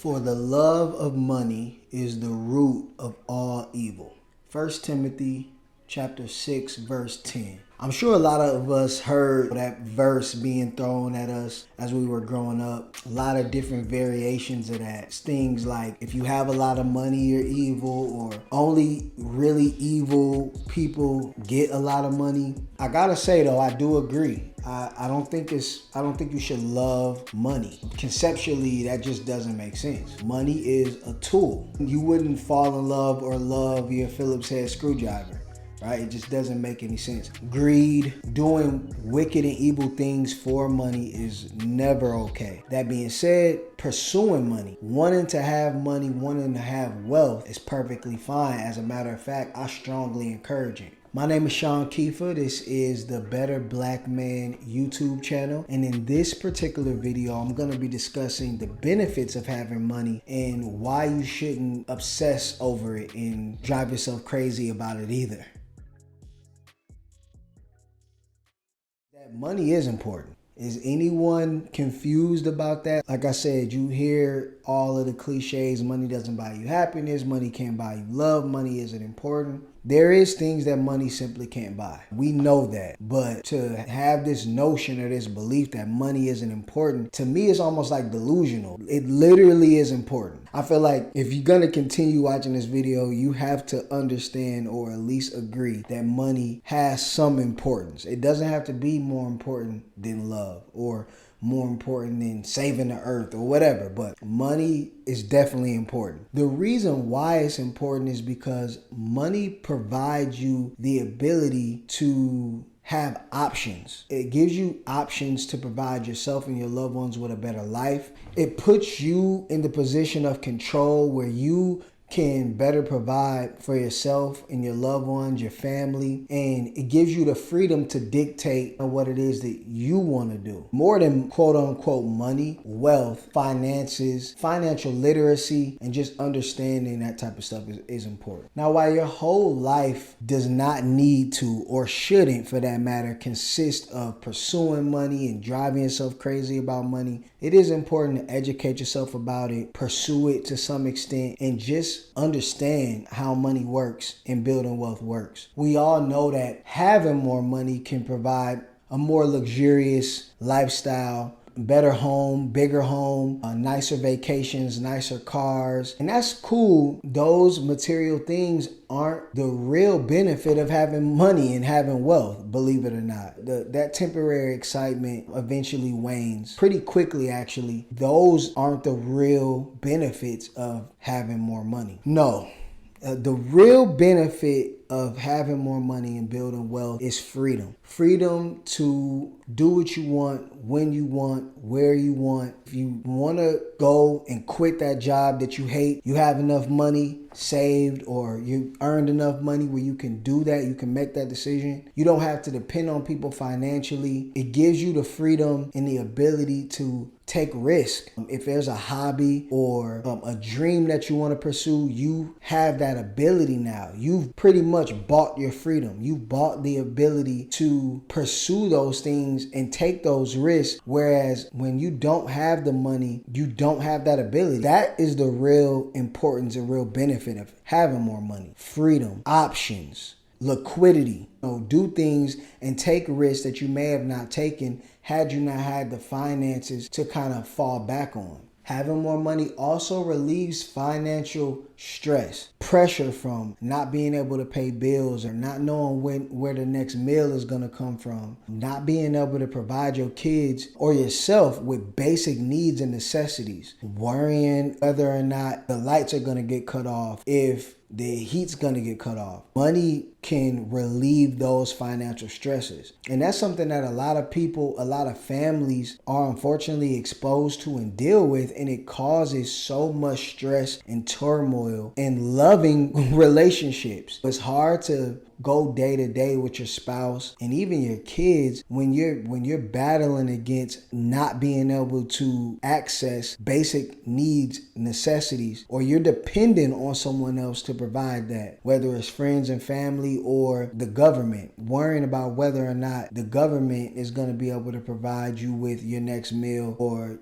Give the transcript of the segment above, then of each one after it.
For the love of money is the root of all evil. 1 Timothy chapter 6, verse 10. I'm sure a lot of us heard that verse being thrown at us as we were growing up. A lot of different variations of that. It's things like, if you have a lot of money, you're evil, or only really evil people get a lot of money. I gotta say though, I do agree. I don't think you should love money. Conceptually, that just doesn't make sense. Money is a tool. You wouldn't fall in love or love your Phillips head screwdriver, right? It just doesn't make any sense. Greed, doing wicked and evil things for money is never okay. That being said, pursuing money, wanting to have wealth is perfectly fine. As a matter of fact, I strongly encourage it. My name is Sean Kiefer. This is the Better Black Man YouTube channel. And in this particular video, I'm going to be discussing the benefits of having money and why you shouldn't obsess over it and drive yourself crazy about it either. That money is important. Is anyone confused about that? Like I said, you hear all of the cliches. Money doesn't buy you happiness. Money can't buy you love. Money isn't important. There is things that money simply can't buy. We know that. But to have this notion or this belief that money isn't important, to me, it's almost like delusional. It literally is important. I feel like if you're going to continue watching this video, you have to understand or at least agree that money has some importance. It doesn't have to be more important than love or more important than saving the earth or whatever, but money is definitely important. The reason why it's important is because money provides you the ability to have options. It gives you options to provide yourself and your loved ones with a better life. It puts you in the position of control where you can better provide for yourself and your loved ones, your family, and it gives you the freedom to dictate what it is that you want to do. More than quote unquote money, wealth, finances, financial literacy, and just understanding that type of stuff is important. Now, while your whole life does not need to, or shouldn't for that matter, consist of pursuing money and driving yourself crazy about money, it is important to educate yourself about it, pursue it to some extent, and just understand how money works and building wealth works. We all know that having more money can provide a more luxurious lifestyle, better home, bigger home, nicer vacations, nicer cars. And that's cool. Those material things aren't the real benefit of having money and having wealth, believe it or not. That temporary excitement eventually wanes pretty quickly, actually. Those aren't the real benefits of having more money. No. The real benefit of having more money and building wealth is freedom. Freedom to do what you want, when you want, where you want. If you want to go and quit that job that you hate, you have enough money saved or you earned enough money where you can do that, you can make that decision. You don't have to depend on people financially. It gives you the freedom and the ability to take risk. If there's a hobby or a dream that you want to pursue, you have that ability now. You've pretty much bought your freedom. You've bought the ability to pursue those things and take those risks. Whereas when you don't have the money, you don't have that ability. That is the real importance and real benefit of having more money. Freedom, options, liquidity. Do things and take risks that you may have not taken had you not had the finances to kind of fall back on. Having more money also relieves financial stress, pressure from not being able to pay bills or not knowing where the next meal is going to come from, not being able to provide your kids or yourself with basic needs and necessities, worrying whether or not the lights are going to get cut off, if the heat's going to get cut off. Money can relieve those financial stresses. And that's something that a lot of people, a lot of families are unfortunately exposed to and deal with. And it causes so much stress and turmoil in loving relationships. It's hard to go day to day with your spouse and even your kids when you're battling against not being able to access basic needs, necessities, or you're dependent on someone else to provide that, whether it's friends and family family or the government, worrying about whether or not the government is going to be able to provide you with your next meal or,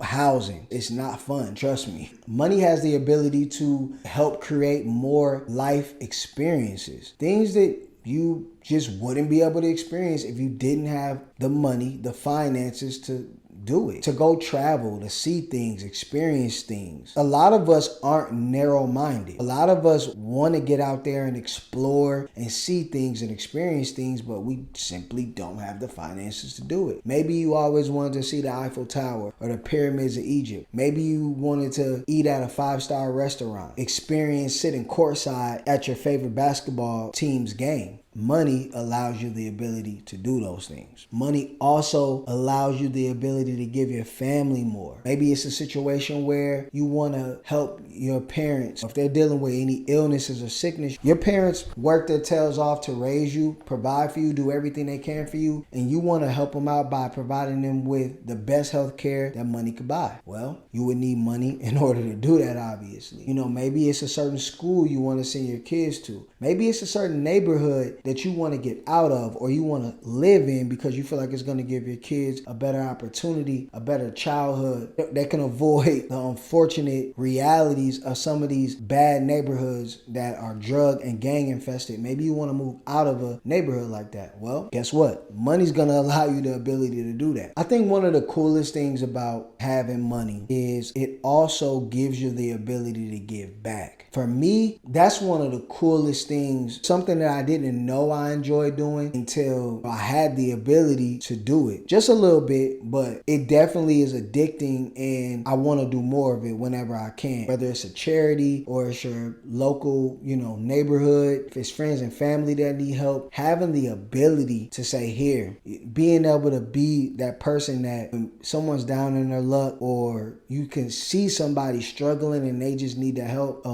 housing. It's not fun, trust me. Money has the ability to help create more life experiences, things that you just wouldn't be able to experience if you didn't have the money, the finances to do it, to go travel, to see things, experience things. A lot of us aren't narrow-minded. A lot of us want to get out there and explore and see things and experience things, but we simply don't have the finances to do it. Maybe you always wanted to see the Eiffel Tower or the pyramids of Egypt. Maybe you wanted to eat at a 5-star restaurant, experience sitting courtside at your favorite basketball team's game. Money allows you the ability to do those things. Money also allows you the ability to give your family more. Maybe it's a situation where you want to help your parents. If they're dealing with any illnesses or sickness, your parents work their tails off to raise you, provide for you, do everything they can for you, and you want to help them out by providing them with the best health care that money could buy. Well, you would need money in order to do that, obviously. Maybe it's a certain school you want to send your kids to. Maybe it's a certain neighborhood that you want to get out of or you want to live in because you feel like it's going to give your kids a better opportunity, a better childhood. They can avoid the unfortunate realities of some of these bad neighborhoods that are drug and gang infested. Maybe you want to move out of a neighborhood like that. Well, guess what? Money's going to allow you the ability to do that. I think one of the coolest things about having money is it also gives you the ability to give back. For me, that's one of the coolest things, something that I didn't know I enjoyed doing until I had the ability to do it. Just a little bit, but it definitely is addicting and I want to do more of it whenever I can. Whether it's a charity or it's your local, neighborhood, if it's friends and family that need help, having the ability to say here, being able to be that person that when someone's down in their luck or you can see somebody struggling and they just need the help,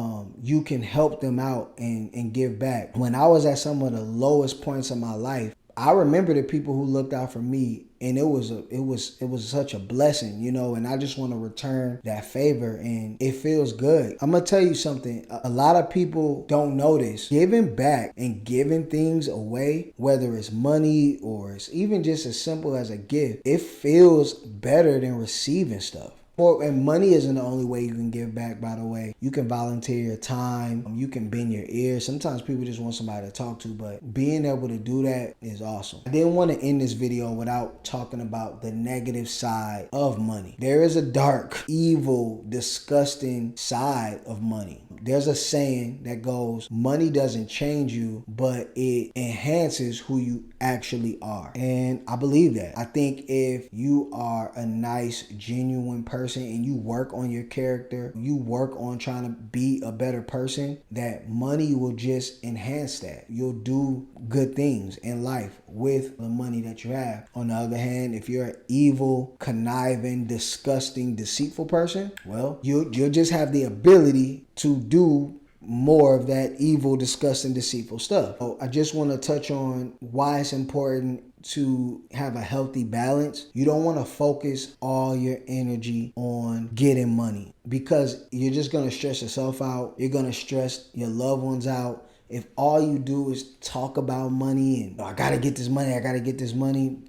you can help them out and give back. When I was at some of the lowest points of my life, I remember the people who looked out for me, and it was such a blessing, and I just want to return that favor, and it feels good. I'm gonna tell you something. A lot of people don't know this. Giving back and giving things away, whether it's money or it's even just as simple as a gift, it feels better than receiving stuff. And money isn't the only way you can give back, by the way. You can volunteer your time. You can bend your ears. Sometimes people just want somebody to talk to, but being able to do that is awesome. I didn't want to end this video without talking about the negative side of money. There is a dark, evil, disgusting side of money. There's a saying that goes, money doesn't change you, but it enhances who you actually are. And I believe that. I think if you are a nice, genuine person and you work on your character, you work on trying to be a better person, that money will just enhance that. You'll do good things in life with the money that you have. On the other hand, if you're an evil, conniving, disgusting, deceitful person, well, you'll just have the ability to do more of that evil, disgusting, deceitful stuff. So I just want to touch on why it's important to have a healthy balance. You don't want to focus all your energy on getting money because you're just going to stress yourself out. You're going to stress your loved ones out. If all you do is talk about money and I gotta get this money,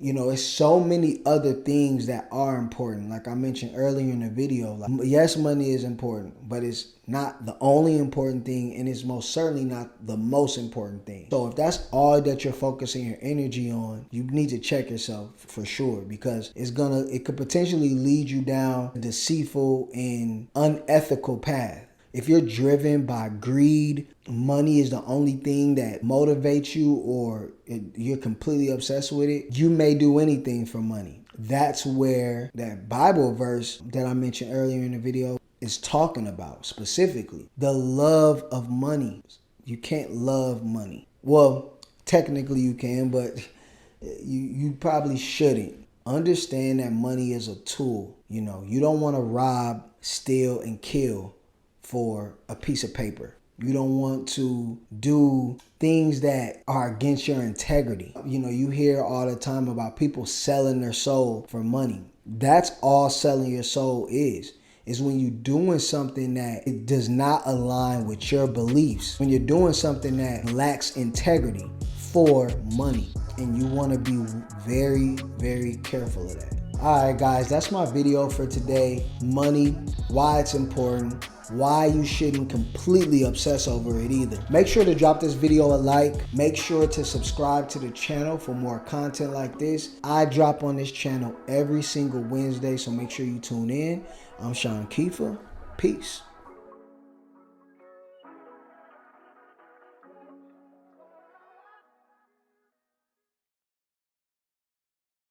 it's so many other things that are important. Like I mentioned earlier in the video, yes, money is important, but it's not the only important thing, and it's most certainly not the most important thing. So if that's all that you're focusing your energy on, you need to check yourself for sure, because it could potentially lead you down a deceitful and unethical path. If you're driven by greed, money is the only thing that motivates you, or you're completely obsessed with it, you may do anything for money. That's where that Bible verse that I mentioned earlier in the video is talking about specifically. The love of money. You can't love money. Well, technically you can, but you probably shouldn't. Understand that money is a tool. You don't want to rob, steal, and kill for a piece of paper. You don't want to do things that are against your integrity. You hear all the time about people selling their soul for money. That's all selling your soul is. is when you're doing something that it does not align with your beliefs, when you're doing something that lacks integrity for money. And you want to be very, very careful of that. All right, guys, that's my video for today. Money, why it's important, why you shouldn't completely obsess over it either. Make sure to drop this video a like. Make sure to subscribe to the channel for more content like this. I drop on this channel every single Wednesday, so make sure you tune in. I'm Sean Kiefer. Peace.